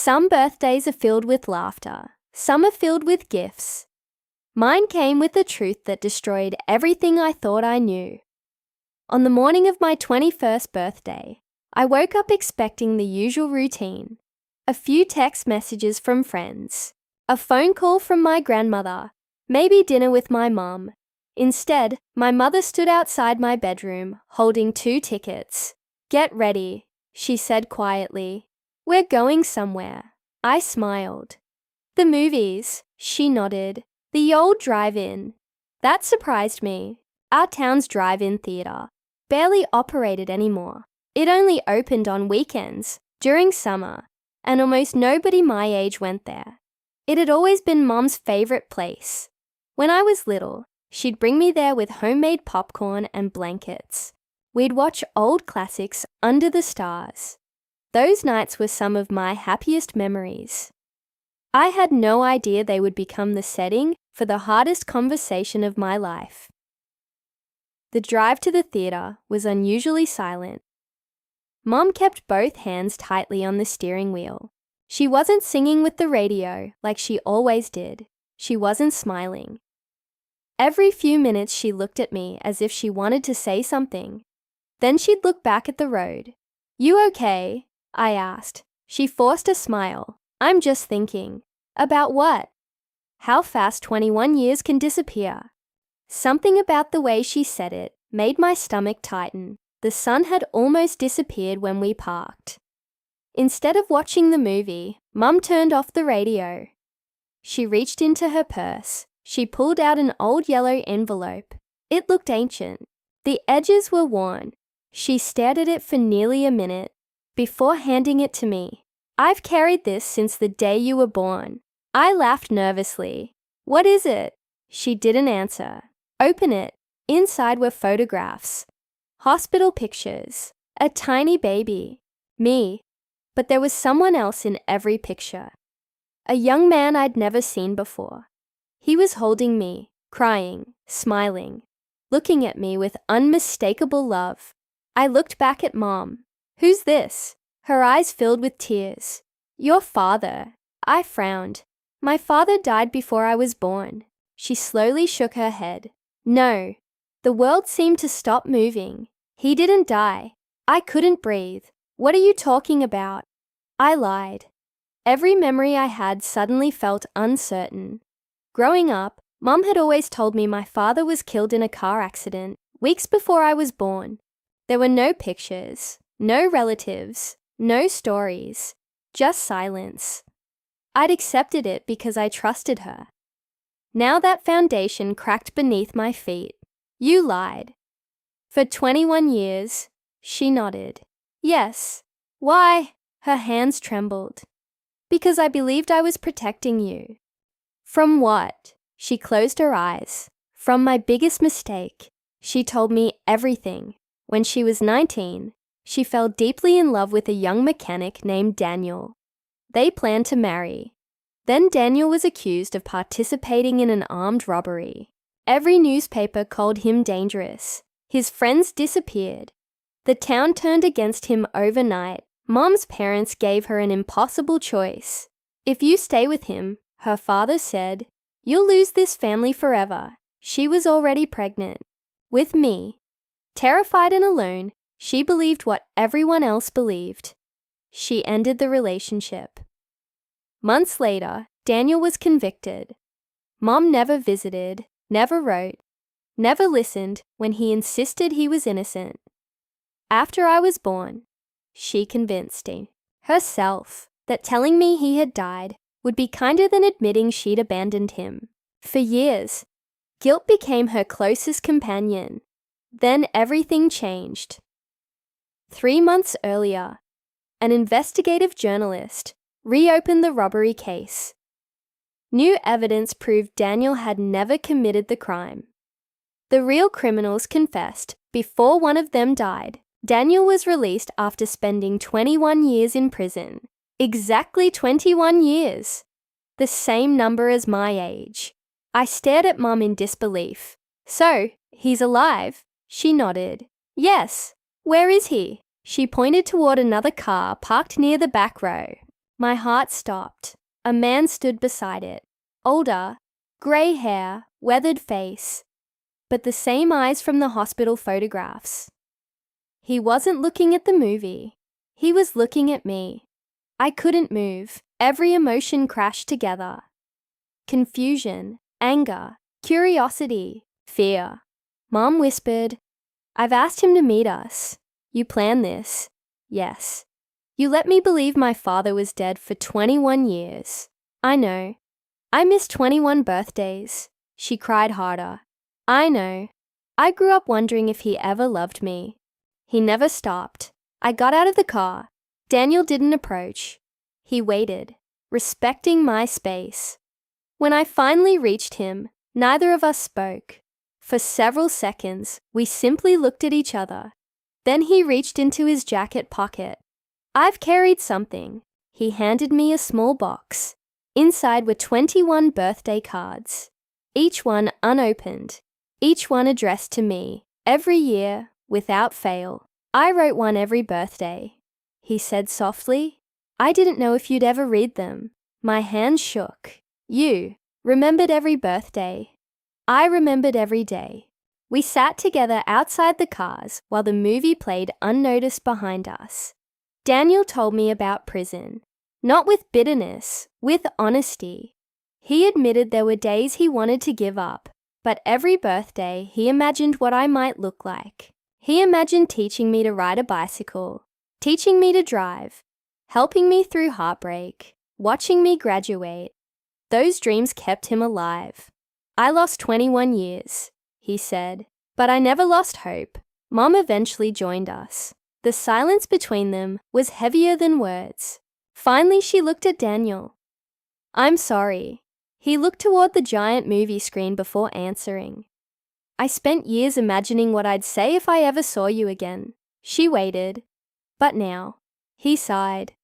Some birthdays are filled with laughter. Some are filled with gifts. Mine came with the truth that destroyed everything I thought I knew. On the morning of my 21st birthday, I woke up expecting the usual routine. A few text messages from friends, a phone call from my grandmother, maybe dinner with my mum. Instead, my mother stood outside my bedroom, holding 2 tickets. "Get ready," she said quietly. "We're going somewhere." I smiled. "The movies," she nodded. "The old drive-in." That surprised me. Our town's drive-in theatre barely operated anymore. It only opened on weekends, during summer, and almost nobody my age went there. It had always been Mom's favorite place. When I was little, she'd bring me there with homemade popcorn and blankets. We'd watch old classics under the stars. Those nights were some of my happiest memories. I had no idea they would become the setting for the hardest conversation of my life. The drive to the theatre was unusually silent. Mom kept both hands tightly on the steering wheel. She wasn't singing with the radio like she always did. She wasn't smiling. Every few minutes she looked at me as if she wanted to say something. Then she'd look back at the road. "You okay?" I asked. She forced a smile. "I'm just thinking." "About what?" "How fast 21 years can disappear." Something about the way she said it made my stomach tighten. The sun had almost disappeared when we parked. Instead of watching the movie, Mum turned off the radio. She reached into her purse. She pulled out an old yellow envelope. It looked ancient. The edges were worn. She stared at it for nearly a minute before handing it to me. "I've carried this since the day you were born." I laughed nervously. "What is it?" She didn't answer. "Open it." Inside were photographs. Hospital pictures. A tiny baby. Me. But there was someone else in every picture. A young man I'd never seen before. He was holding me, crying, smiling, looking at me with unmistakable love. I looked back at Mom. "Who's this?" Her eyes filled with tears. "Your father." I frowned. "My father died before I was born." She slowly shook her head. "No." The world seemed to stop moving. "He didn't die." I couldn't breathe. "What are you talking about?" I lied. Every memory I had suddenly felt uncertain. Growing up, Mom had always told me my father was killed in a car accident weeks before I was born. There were no pictures, no relatives, no stories, just silence. I'd accepted it because I trusted her. Now that foundation cracked beneath my feet. "You lied." "For 21 years, she nodded. "Yes." "Why?" Her hands trembled. "Because I believed I was protecting you." "From what?" She closed her eyes. "From my biggest mistake." She told me everything. When she was 19, she fell deeply in love with a young mechanic named Daniel. They planned to marry. Then Daniel was accused of participating in an armed robbery. Every newspaper called him dangerous. His friends disappeared. The town turned against him overnight. Mom's parents gave her an impossible choice. "If you stay with him," her father said, "you'll lose this family forever." She was already pregnant. With me. Terrified and alone, she believed what everyone else believed. She ended the relationship. Months later, Daniel was convicted. Mom never visited, never wrote, never listened when he insisted he was innocent. After I was born, she convinced me, herself, that telling me he had died would be kinder than admitting she'd abandoned him. For years, guilt became her closest companion. Then everything changed. 3 months earlier, an investigative journalist reopened the robbery case. New evidence proved Daniel had never committed the crime. The real criminals confessed before one of them died. Daniel was released after spending 21 years in prison. Exactly 21 years. The same number as my age. I stared at Mum in disbelief. "So, he's alive?" She nodded. "Yes. Where is he?" She pointed toward another car parked near the back row. My heart stopped. A man stood beside it. Older, grey hair, weathered face, but the same eyes from the hospital photographs. He wasn't looking at the movie. He was looking at me. I couldn't move. Every emotion crashed together. Confusion, anger, curiosity, fear. Mom whispered, "I've asked him to meet us. You planned this." Yes. You let me believe my father was dead for 21 years. I know. I missed 21 birthdays. She cried harder. I know. I grew up wondering if he ever loved me. He never stopped. I got out of the car. Daniel didn't approach. He waited, respecting my space. When I finally reached him, neither of us spoke. For several seconds, we simply looked at each other. Then he reached into his jacket pocket. "I've carried something." He handed me a small box. Inside were 21 birthday cards, each one unopened, each one addressed to me, every year, without fail. "I wrote one every birthday," he said softly. "I didn't know if you'd ever read them." My hands shook. You remembered every birthday. I remembered every day. We sat together outside the cars while the movie played unnoticed behind us. Daniel told me about prison, not with bitterness, with honesty. He admitted there were days he wanted to give up, but every birthday he imagined what I might look like. He imagined teaching me to ride a bicycle, teaching me to drive, helping me through heartbreak, watching me graduate. Those dreams kept him alive. "I lost 21 years," he said, "but I never lost hope." Mom eventually joined us. The silence between them was heavier than words. Finally, she looked at Daniel. "I'm sorry." He looked toward the giant movie screen before answering. "I spent years imagining what I'd say if I ever saw you again." She waited. "But now," he sighed.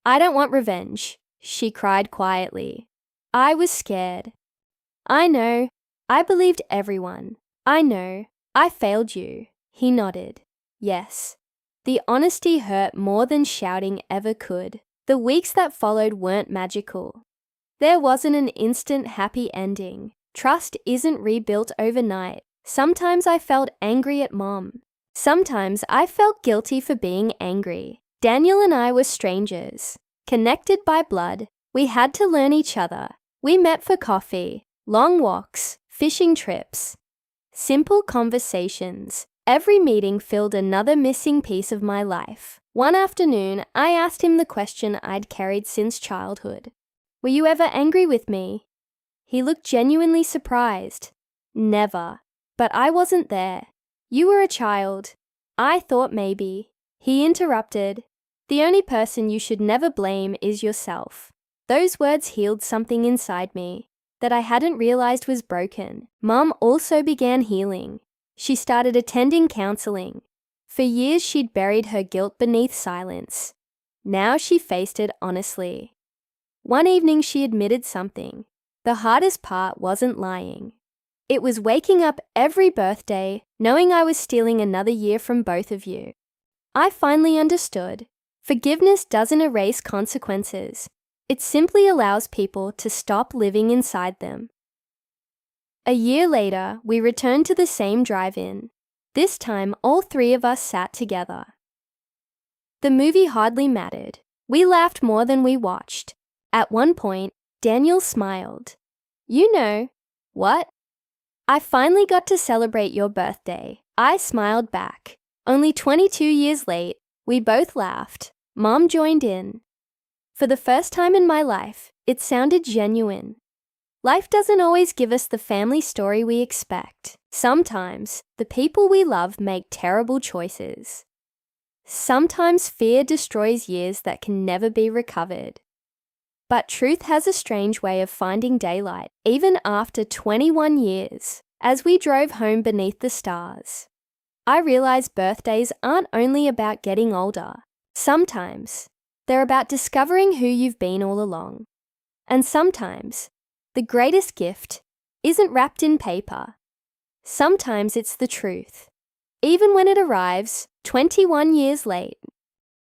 "I don't want revenge," she cried quietly. I was scared. "I know. I believed everyone. I know. I failed you." He nodded. Yes. The honesty hurt more than shouting ever could. The weeks that followed weren't magical. There wasn't an instant happy ending. Trust isn't rebuilt overnight. Sometimes I felt angry at Mom. Sometimes I felt guilty for being angry. Daniel and I were strangers. Connected by blood, we had to learn each other. We met for coffee, long walks, fishing trips. Simple conversations. Every meeting filled another missing piece of my life. One afternoon, I asked him the question I'd carried since childhood. "Were you ever angry with me?" He looked genuinely surprised. "Never. But I wasn't there. You were a child. I thought maybe." He interrupted. "The only person you should never blame is yourself." Those words healed something inside me that I hadn't realized was broken. Mom also began healing. She started attending counseling. For years, she'd buried her guilt beneath silence. Now she faced it honestly. One evening, she admitted something. The hardest part wasn't lying. It was waking up every birthday knowing I was stealing another year from both of you. I finally understood. Forgiveness doesn't erase consequences. It simply allows people to stop living inside them. A year later, we returned to the same drive-in. This time, all three of us sat together. The movie hardly mattered. We laughed more than we watched. At one point, Daniel smiled. "You know." "What?" "I finally got to celebrate your birthday." I smiled back. Only 22 years late, we both laughed. Mom joined in. For the first time in my life, it sounded genuine. Life doesn't always give us the family story we expect. Sometimes, the people we love make terrible choices. Sometimes fear destroys years that can never be recovered. But truth has a strange way of finding daylight, even after 21 years. As we drove home beneath the stars, I realized birthdays aren't only about getting older. Sometimes, they're about discovering who you've been all along. And sometimes, the greatest gift isn't wrapped in paper. Sometimes it's the truth, even when it arrives 21 years late.